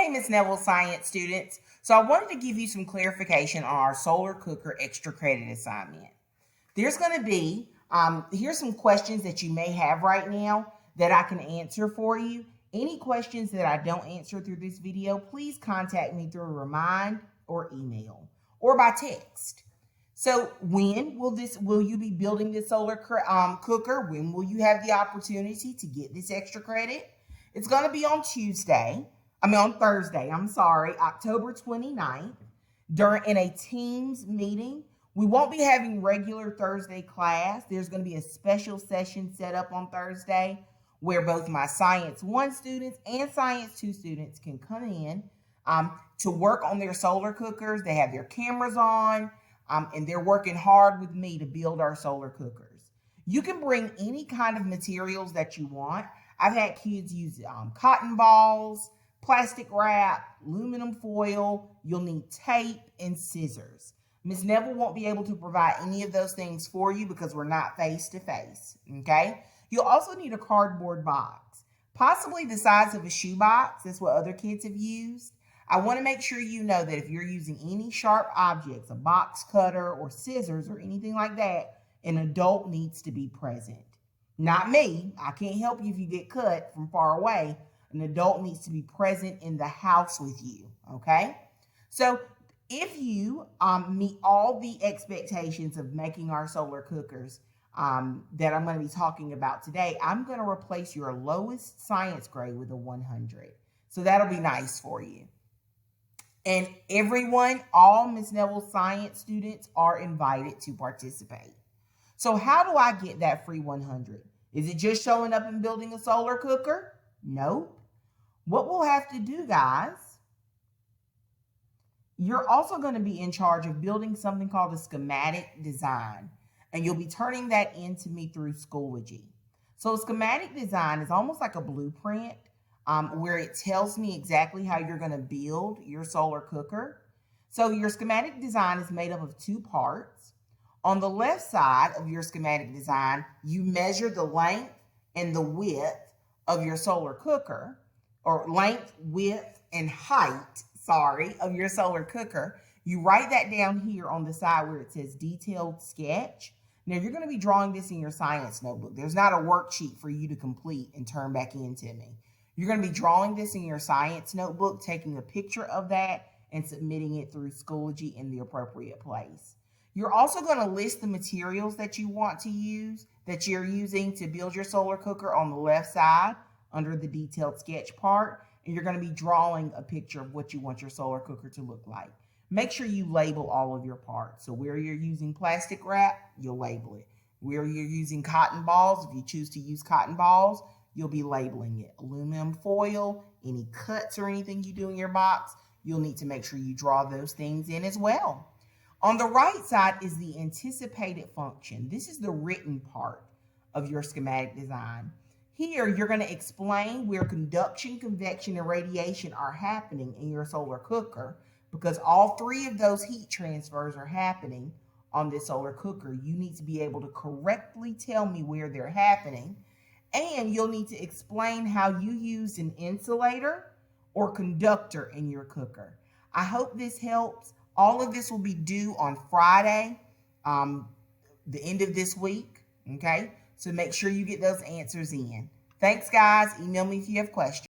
Hey, Miss Neville Science students. So I wanted to give you some clarification on our Solar Cooker Extra Credit assignment. There's going to be, here's some questions that you may have right now that I can answer for you. Any questions that I don't answer through this video, please contact me through a remind or email or by text. So when will you be building this solar cooker? When will you have the opportunity to get this extra credit? It's going to be on Thursday, October 29th, in a Teams meeting. We won't be having regular Thursday class. There's going to be a special session set up on Thursday where both my Science 1 students and Science 2 students can come in to work on their solar cookers. They have their cameras on, and they're working hard with me to build our solar cookers. You can bring any kind of materials that you want. I've had kids use cotton balls, plastic wrap, aluminum foil. You'll need tape and scissors. Ms. Neville won't be able to provide any of those things for you because we're not face-to-face, okay? You'll also need a cardboard box, possibly the size of a shoebox. That's what other kids have used. I want to make sure you know that if you're using any sharp objects, a box cutter or scissors or anything like that, an adult needs to be present. Not me. I can't help you if you get cut from far away. An adult needs to be present in the house with you, okay? So if you meet all the expectations of making our solar cookers that I'm going to be talking about today, I'm going to replace your lowest science grade with a 100. So that'll be nice for you. And everyone, all Ms. Neville Science students are invited to participate. So how do I get that free 100? Is it just showing up and building a solar cooker? Nope. What we'll have to do, guys, you're also going to be in charge of building something called a schematic design, and you'll be turning that in to me through Schoology. So a schematic design is almost like a blueprint where it tells me exactly how you're going to build your solar cooker. So your schematic design is made up of two parts. On the left side of your schematic design, you measure the length and the width of your solar cooker, or length, width, and height, of your solar cooker. You write that down here on the side where it says detailed sketch. Now you're going to be drawing this in your science notebook. There's not a worksheet for you to complete and turn back into me. You're going to be drawing this in your science notebook, taking a picture of that and submitting it through Schoology in the appropriate place. You're also going to list the materials that you want to use, that you're using to build your solar cooker on the left side under the detailed sketch part, and you're going to be drawing a picture of what you want your solar cooker to look like. Make sure you label all of your parts. So where you're using plastic wrap, you'll label it. Where you're using cotton balls, if you choose to use cotton balls, you'll be labeling it. Aluminum foil, any cuts or anything you do in your box, you'll need to make sure you draw those things in as well. On the right side is the anticipated function. This is the written part of your schematic design. Here, you're going to explain where conduction, convection, and radiation are happening in your solar cooker, because all three of those heat transfers are happening on this solar cooker. You need to be able to correctly tell me where they're happening, and you'll need to explain how you used an insulator or conductor in your cooker. I hope this helps. All of this will be due on Friday, the end of this week, okay? So make sure you get those answers in. Thanks, guys. Email me if you have questions.